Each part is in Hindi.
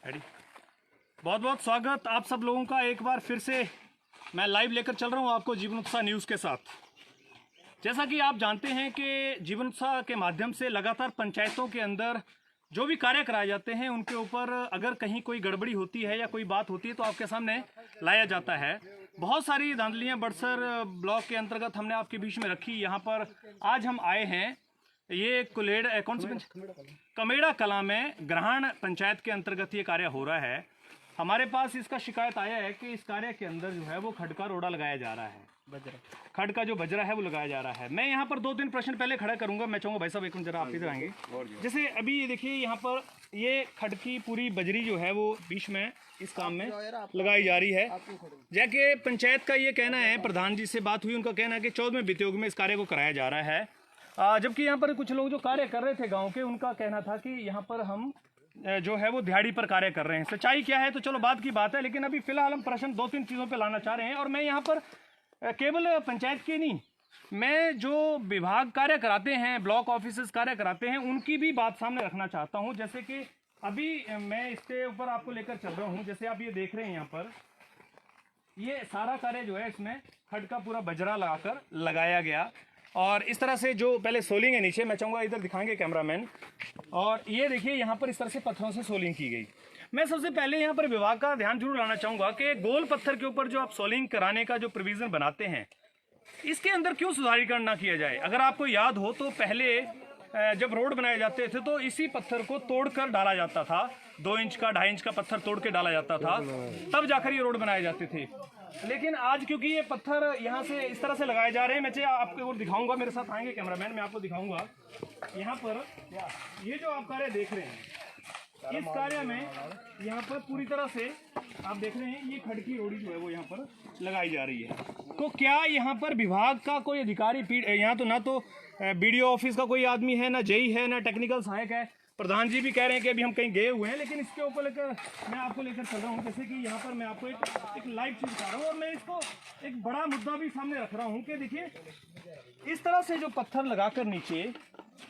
बहुत बहुत स्वागत आप सब लोगों का। एक बार फिर से मैं लाइव लेकर चल रहा हूं आपको जीवन उत्साह न्यूज़ के साथ। जैसा कि आप जानते हैं कि जीवन उत्साह के माध्यम से लगातार पंचायतों के अंदर जो भी कार्य कराए जाते हैं उनके ऊपर अगर कहीं कोई गड़बड़ी होती है या कोई बात होती है तो आपके सामने लाया जाता है। बहुत सारी धांधलियाँ बड़सर ब्लॉक के अंतर्गत हमने आपके बीच में रखी। यहाँ पर आज हम आए हैं, ये कुलेड़ कौन सी कमेड़ा कला में ग्रहण पंचायत के अंतर्गत ये कार्य हो रहा है। हमारे पास इसका शिकायत आया है कि इस कार्य के अंदर जो है वो खड का रोड़ा लगाया जा रहा है, खड का जो बजरा है वो लगाया जा रहा है। मैं यहाँ पर 2-3 प्रश्न पहले खड़ा करूंगा। मैं चाहूँगा भाई साहब एक मिनट जरा आप इधर आएंगे। जैसे अभी ये देखिए यहाँ पर ये खड की पूरी बजरी जो है वो बीच में इस काम में लगाई जा रही है। जैसे पंचायत का ये कहना है, प्रधान जी से बात हुई, उनका कहना है कि 14वें वित्त योग में इस कार्य को कराया जा रहा है। जबकि यहाँ पर कुछ लोग जो कार्य कर रहे थे गाँव के, उनका कहना था कि यहाँ पर हम जो है वो दिहाड़ी पर कार्य कर रहे हैं। सच्चाई क्या है तो चलो बात की बात है, लेकिन अभी फिलहाल हम प्रश्न 2-3 चीज़ों पे लाना चाह रहे हैं। और मैं यहाँ पर केवल पंचायत के नहीं, मैं जो विभाग कार्य कराते हैं, ब्लॉक ऑफिसर्स कार्य कराते हैं, उनकी भी बात सामने रखना चाहता हूँ। जैसे कि अभी मैं इसके ऊपर आपको लेकर चल रहा हूँ। जैसे आप ये देख रहे हैं यहाँ पर ये सारा कार्य जो है इसमें खड का पूरा बजरा लगाकर लगाया गया। और इस तरह से जो पहले सोलिंग है नीचे, मैं चाहूँगा इधर दिखाएंगे कैमरामैन, और ये देखिए यहाँ पर इस तरह से पत्थरों से सोलिंग की गई। मैं सबसे पहले यहाँ पर विभाग का ध्यान जरूर लाना चाहूँगा कि गोल पत्थर के ऊपर जो आप सोलिंग कराने का जो प्रोविज़न बनाते हैं, इसके अंदर क्यों सुधारीकरण ना किया जाए। अगर आपको याद हो तो पहले जब रोड बनाए जाते थे तो इसी पत्थर को तोड़कर डाला जाता था, 2 इंच का 2.5 इंच का पत्थर तोड़ के डाला जाता था, तब जाकर ये रोड बनाए जाते थे। लेकिन आज क्योंकि ये पत्थर यहाँ से इस तरह से लगाए जा रहे हैं, मैं आपको और दिखाऊंगा, मेरे साथ आएंगे कैमरामैन, मैं आपको दिखाऊंगा। यहाँ पर ये जो आप कार्य देख रहे हैं, इस कार्य में यहाँ पर पूरी तरह से आप देख रहे हैं ये खड की रोड़ी जो है वो यहाँ पर लगाई जा रही है। तो क्या यहाँ पर विभाग का कोई अधिकारी, यहाँ तो ना तो BDO ऑफिस का कोई आदमी है, ना जेई है, ना टेक्निकल सहायक है। प्रधान जी भी कह रहे हैं कि अभी हम कहीं गए हुए हैं, लेकिन इसके ऊपर लेकर मैं आपको लेकर चल रहा हूँ। जैसे कि यहाँ पर मैं आपको एक लाइव चीज़ दिखा रहा हूँ, और मैं इसको एक बड़ा मुद्दा भी सामने रख रहा हूँ कि देखिए इस तरह से जो पत्थर लगाकर नीचे,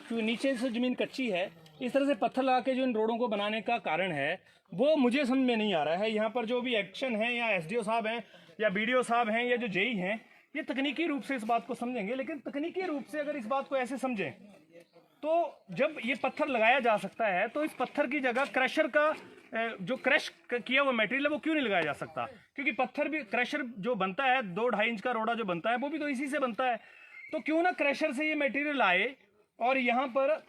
क्योंकि नीचे से ज़मीन कच्ची है, इस तरह से पत्थर लगा के जो इन रोडों को बनाने का कारण है वो मुझे समझ में नहीं आ रहा है। यहाँ पर जो भी एक्शन है, या SDO साहब हैं या BDO साहब हैं या जो जेई हैं, ये तकनीकी रूप से इस बात को समझेंगे। लेकिन तकनीकी रूप से अगर इस बात को ऐसे समझें तो जब ये पत्थर लगाया जा सकता है तो इस पत्थर की जगह क्रशर का जो क्रश किया हुआ मटेरियल है वो क्यों नहीं लगाया जा सकता। क्योंकि पत्थर भी, क्रशर जो बनता है 2-2.5 इंच का रोड़ा जो बनता है वो भी तो इसी से बनता है। तो क्यों ना क्रशर से ये मटेरियल आए और यहाँ पर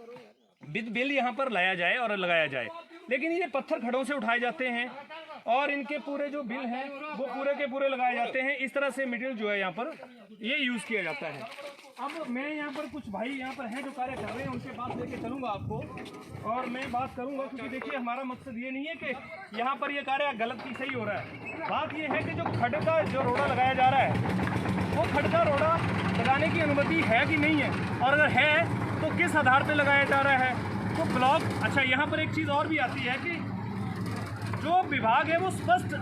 बिल यहाँ पर लाया जाए और लगाया जाए। लेकिन ये पत्थर खड़ों से उठाए जाते हैं और इनके पूरे जो बिल हैं वो पूरे के पूरे लगाए जाते हैं। इस तरह से मटेरियल जो है यहाँ पर ये यूज़ किया जाता है। अब मैं यहाँ पर कुछ भाई यहाँ पर हैं जो कार्य कर रहे हैं, उनसे बात लेके चलूँगा आपको, और मैं बात करूँगा। क्योंकि देखिए हमारा मकसद ये नहीं है कि यहाँ पर ये कार्य गलत की सही हो रहा है। बात ये है कि जो खड का जो रोड़ा लगाया जा रहा है वो खड का रोड़ा लगाने की अनुमति है कि नहीं है, और अगर है तो किस आधार पर लगाया जा रहा है। तो ब्लॉक, अच्छा यहाँ पर एक चीज़ और भी आती है कि जो विभाग है वो स्पष्ट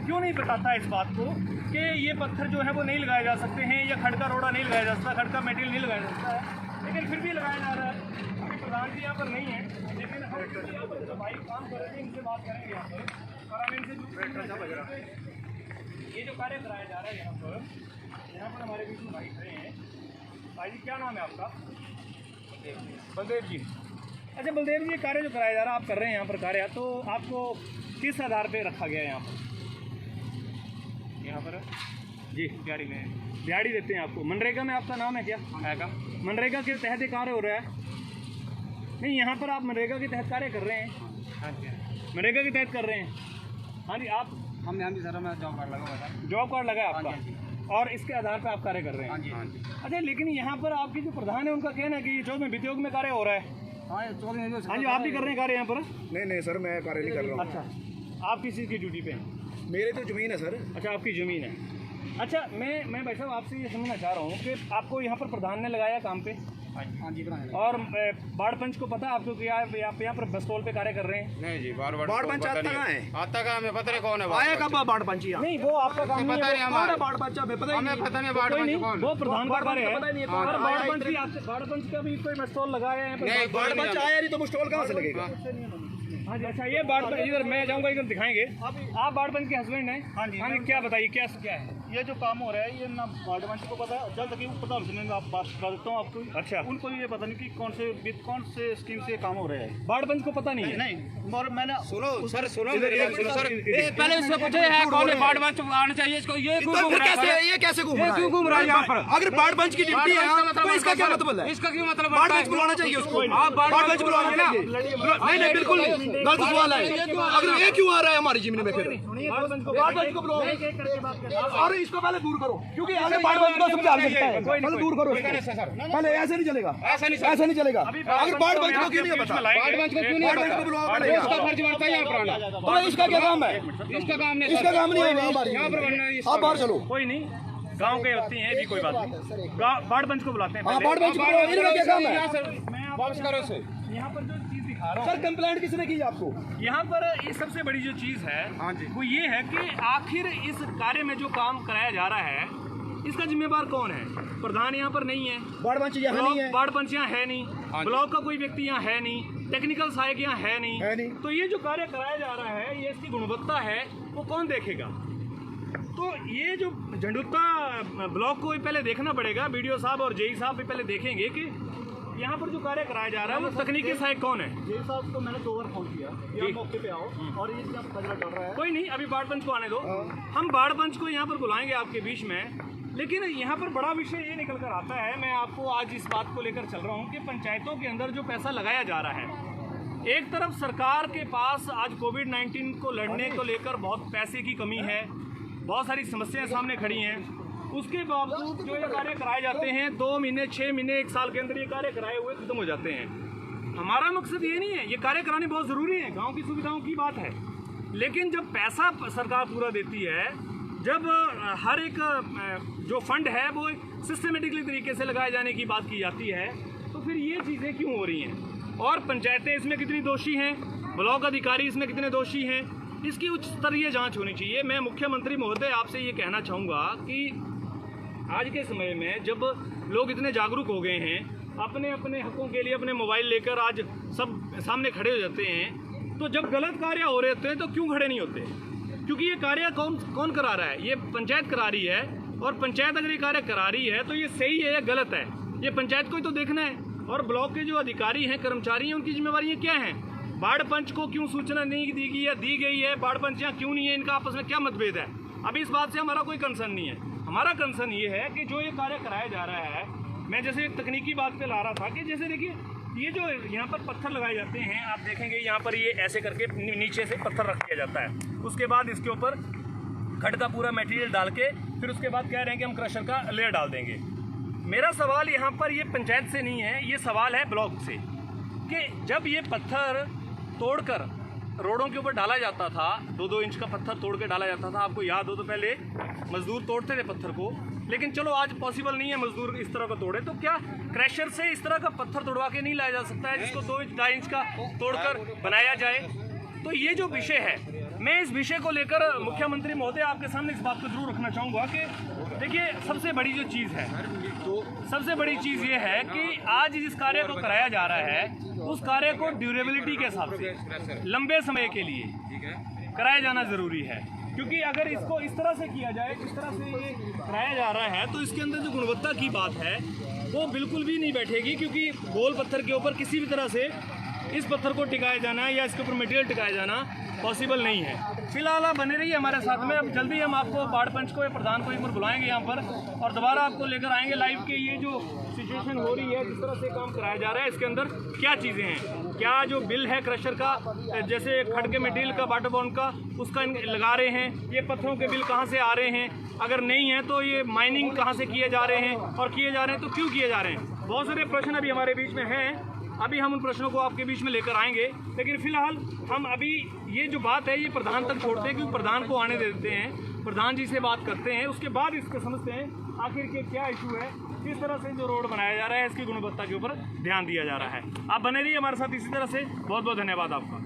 क्यों नहीं बताता इस बात को कि ये पत्थर जो है वो नहीं लगाए जा सकते हैं, या खड का रोड़ा नहीं लगाया जा सकता, खड का मटेरियल नहीं लगाया जा सकता है, लेकिन फिर भी लगाया जा रहा है। अभी प्रधान जी यहाँ पर नहीं है, लेकिन हम यहाँ पर जो भाई काम कर रहे हैं इनसे बात करेंगे यहाँ पर, और हम इनसे ये जो कार्य कराया जा रहा है यहाँ पर हमारे बीच में भाई खड़े हैं। भाई जी क्या नाम है आपका? बलदेव जी। अच्छा बलदेव जी, ये कार्य जो कराया जा रहा है आप कर रहे हैं यहाँ पर कार्य, तो आपको किस आधार पे रखा गया है यहाँ पर? यहाँ पर जी दिहाड़ी में दिहाड़ी देते हैं आपको। मनरेगा में आपका नाम है क्या? है। मनरेगा के तहत कार्य हो रहा है? नहीं, यहाँ पर आप मनरेगा के तहत कार्य कर रहे हैं? हाँ जी, मनरेगा के तहत कर रहे हैं। हाँ जी, आप? हम यहाँ भी सर, मैं जॉब कार्ड लगा हुआ था। जॉब कार्ड लगा आपका? और इसके आधार पर आप कार्य कर रहे हैं? हाँ जी, हाँ जी। अच्छा, लेकिन यहाँ पर आपकी जो प्रधान है उनका कहना है कि 14वें वित्त योग में कार्य हो रहा है। हाँ जी, आप भी कर रहे हैं कार्य यहाँ पर? नहीं सर, मैं कार्य नहीं कर रहा हूँ। अच्छा, आप किस चीज़ की ड्यूटी पे हैं? मेरे तो ज़मीन है सर। अच्छा, आपकी ज़मीन है। अच्छा, मैं भाई साहब आपसे ये समझना चाह रहा हूँ कि आपको यहाँ पर प्रधान ने लगाया काम पे? हाँ जी, और बाढ़ पंच को पता है आपको कि आप यहाँ पर बस स्टॉल पे कार्य कर रहे हैं? नहीं जी, बाढ़ पंच आता कहाँ है? आता कहाँ, हमें पता नहीं कौन है। आया कब बाढ़ पंच? नहीं, वो आपका काम नहीं है। हमारा बाढ़ पंच हमें पता ही नहीं। पता नहीं बाढ़ पंच कौन, वो प्रधान का कार्य है। पता नहीं है। बाढ़ पंच का भी कोई स्टॉल लगाया है? नहीं, बाढ़ पंच आया नहीं तो स्टॉल कहाँ से लगेगा? हाँ जी, अच्छा ये बाढ़ इधर मैं जाऊंगा, इधर दिखाएंगे। आप बाढ़ पंच के हस्बैंड हैं? हाँ जी। क्या बताइए क्या है ये जो काम हो रहा है ये ना बाढ़ पंच को पता है, जल तक प्रधान से मैं आप बात करा देता हूँ आपको। अच्छा। उनको ये पता नहीं कि कौन से स्कीम से काम हो रहा है। बाढ़ पंच को पता नहीं है? नहीं, और मैंने सुनो सर, सुनो इधर- मेरी बात इधर- सुनो सर। इधर- ये पहले इससे पूछे है कौन है बाढ़ पंच आना चाहिए इसको, ये क्यों घूम रहा है? ये कैसे घूम रहा है? क्यों घूम रहा है यहाँ पर? अगर बाढ़ पंच की ड्यूटी है तो इसका क्या मतलब है? इसका क्यों मतलब बाढ़ पंच बुलाना चाहिए उसको। आप बाढ़ पंच बुलाना चाहिए। नहीं बिल्कुल नहीं, गलत सवाल है। अगर ये क्यों आ रहा है हमारी जमीन में? फिर बाढ़ पंच को बुलाओ और इसको पहले दूर करो, क्योंकि आगे बाढ़ पंच को समझा सकता है। पहले दूर करो इसको। पहले ऐसे नहीं चलेगा, ऐसा नहीं चलेगा। अगर बाढ़ पंच को क्यों नहीं पता? बाढ़ पंच को क्यों नहीं बाढ़ पंच को बुलाओ पहले। इसका फर्ज बनता है यहाँ पर आना। तो इसका क्या काम है? इसका काम नहीं, इसका काम नहीं है हमारी यहाँ पर बनना है। आप बाहर चलो। कोई नहीं, गांव के व्यक्ति हैं, भी कोई बात नहीं। बाढ़ पंच को बुलाते हैं हाँ, पहले। बाढ़ पंच को बुलाओ, इनका क्या काम है? वापस करो इसे। यहाँ पर जो चीज दिखा रहा हूँ, सर कंप्लेंट किसने की आपको? यहाँ पर ये सबसे बड़ी जो चीज है वो ये है कि आखिर इस कार्य में जो काम कराया जा रहा है इसका जिम्मेदार कौन है? प्रधान यहाँ पर नहीं है, बाढ़ पंच यहाँ नहीं है, बाढ़ पंच यहाँ है नहीं, ब्लॉक का कोई व्यक्ति यहाँ है नहीं, टेक्निकल सहायक यहाँ है नहीं। तो ये जो कार्य कराया जा रहा है, ये इसकी गुणवत्ता है, वो कौन देखेगा? तो ये जो झंडुत्ता ब्लॉक को पहले देखना पड़ेगा। बीडीओ साहब और जेई साहब भी पहले देखेंगे कि यहाँ पर जो कार्य कराया जा रहा है वो तकनीकी सहायक कौन है। जेई साहब को मैंने 2 बार फोन किया, ये मौके पे आओ और ये क्या कचरा डाल रहा है। कोई नहीं, अभी बाढ़ पंच को आने दो, हम बाढ़ पंच को यहाँ पर बुलाएंगे आपके बीच में। लेकिन यहाँ पर बड़ा विषय ये निकल कर आता है, मैं आपको आज इस बात को लेकर चल रहा हूँ कि पंचायतों के अंदर जो पैसा लगाया जा रहा है, एक तरफ सरकार के पास आज कोविड-19 को लड़ने को लेकर बहुत पैसे की कमी है, बहुत सारी समस्याएं सामने खड़ी हैं, उसके बावजूद जो ये कार्य कराए जाते हैं 2 महीने 6 महीने 1 साल के अंदर ये कार्य कराए हुए खत्म हो जाते हैं। हमारा मकसद ये नहीं है, ये कार्य कराने बहुत ज़रूरी है, गांव की सुविधाओं की बात है, लेकिन जब पैसा सरकार पूरा देती है, जब हर एक जो फंड है वो एक सिस्टमेटिकली तरीके से लगाए जाने की बात की जाती है, तो फिर ये चीज़ें क्यों हो रही हैं? और पंचायतें इसमें कितनी दोषी हैं, ब्लॉक अधिकारी इसमें कितने दोषी हैं, इसकी उच्च स्तरीय जांच होनी चाहिए। मैं मुख्यमंत्री महोदय आपसे ये कहना चाहूँगा कि आज के समय में जब लोग इतने जागरूक हो गए हैं, अपने अपने हकों के लिए अपने मोबाइल लेकर आज सब सामने खड़े हो जाते हैं, तो जब गलत कार्य हो रहे होते हैं तो क्यों खड़े नहीं होते? क्योंकि ये कार्य कौन करा रहा है? ये पंचायत करा रही है, और पंचायत अगर ये कार्य करा रही है तो ये सही है या गलत है, ये पंचायत को ही तो देखना है। और ब्लॉक के जो अधिकारी हैं, कर्मचारी हैं, उनकी जिम्मेवारियाँ क्या हैं? बाढ़ पंच को क्यों सूचना नहीं दी गई या दी गई है? बाढ़ पंच यहाँ क्यों नहीं है? इनका आपस में क्या मतभेद है? अभी इस बात से हमारा कोई कंसर्न नहीं है। हमारा कंसर्न ये है कि जो ये कार्य कराया जा रहा है, मैं जैसे तकनीकी बात पे ला रहा था कि जैसे देखिए ये जो यहाँ पर पत्थर लगाए जाते हैं, आप देखेंगे यहाँ पर ये ऐसे करके नीचे से पत्थर रख दिया जाता है, उसके बाद इसके ऊपर खड का पूरा मटेरियल डाल के फिर उसके बाद कह रहे हैं कि हम क्रशर का लेयर डाल देंगे। मेरा सवाल यहाँ पर ये पंचायत से नहीं है, ये सवाल है ब्लॉक से कि जब ये पत्थर तोड़कर रोडों के ऊपर डाला जाता था, 2-2 इंच का पत्थर तोड़ के डाला जाता था, आपको याद हो तो पहले मजदूर तोड़ते थे पत्थर को, लेकिन चलो आज पॉसिबल नहीं है मजदूर इस तरह का तोड़े, तो क्या क्रशर से इस तरह का पत्थर तोड़वा के नहीं लाया जा सकता है जिसको 2 इंच 2.5 इंच का तोड़कर बनाया जाए? तो ये जो विषय है, मैं इस विषय को लेकर मुख्यमंत्री महोदय आपके सामने इस बात को जरूर रखना चाहूँगा कि देखिए सबसे बड़ी जो चीज़ है, सबसे बड़ी चीज़ ये है कि आज जिस कार्य को कराया जा रहा है उस कार्य को ड्यूरेबिलिटी के हिसाब से लंबे समय के लिए कराया जाना ज़रूरी है, क्योंकि अगर इसको इस तरह से किया जाए, जिस तरह से ये कराया जा रहा है, तो इसके अंदर जो गुणवत्ता की बात है वो बिल्कुल भी नहीं बैठेगी, क्योंकि गोल पत्थर के ऊपर किसी भी तरह से इस पत्थर को टिकाया जाना या इसके ऊपर मटेरियल टिकाया जाना पॉसिबल नहीं है। फिलहाल आप बने रहिए हमारे साथ में, अब जल्दी हम आपको बाढ़ पंच को या प्रधान को एक बार बुलाएंगे यहाँ पर और दोबारा आपको लेकर आएंगे लाइव के ये जो सिचुएशन हो रही है, जिस तरह से काम कराया जा रहा है, इसके अंदर क्या चीज़ें हैं, क्या जो बिल है क्रशर का, जैसे खड़ के मटेरियल का, वाटर बॉन्ड का, उसका लगा रहे हैं, ये पत्थरों के बिल कहाँ से आ रहे हैं, अगर नहीं है तो ये माइनिंग कहाँ से किए जा रहे हैं, और किए जा रहे हैं तो क्यों किए जा रहे हैं? बहुत सारे प्रश्न अभी हमारे बीच में हैं, अभी हम उन प्रश्नों को आपके बीच में लेकर आएंगे, लेकिन फिलहाल हम अभी ये जो बात है ये प्रधान तक छोड़ते हैं, क्योंकि प्रधान को आने देते हैं, प्रधान जी से बात करते हैं, उसके बाद इसको समझते हैं आखिर के क्या इशू है, किस तरह से जो रोड बनाया जा रहा है इसकी गुणवत्ता के ऊपर ध्यान दिया जा रहा है। आप बने रहिए हमारे साथ इसी तरह से। बहुत बहुत धन्यवाद आपका।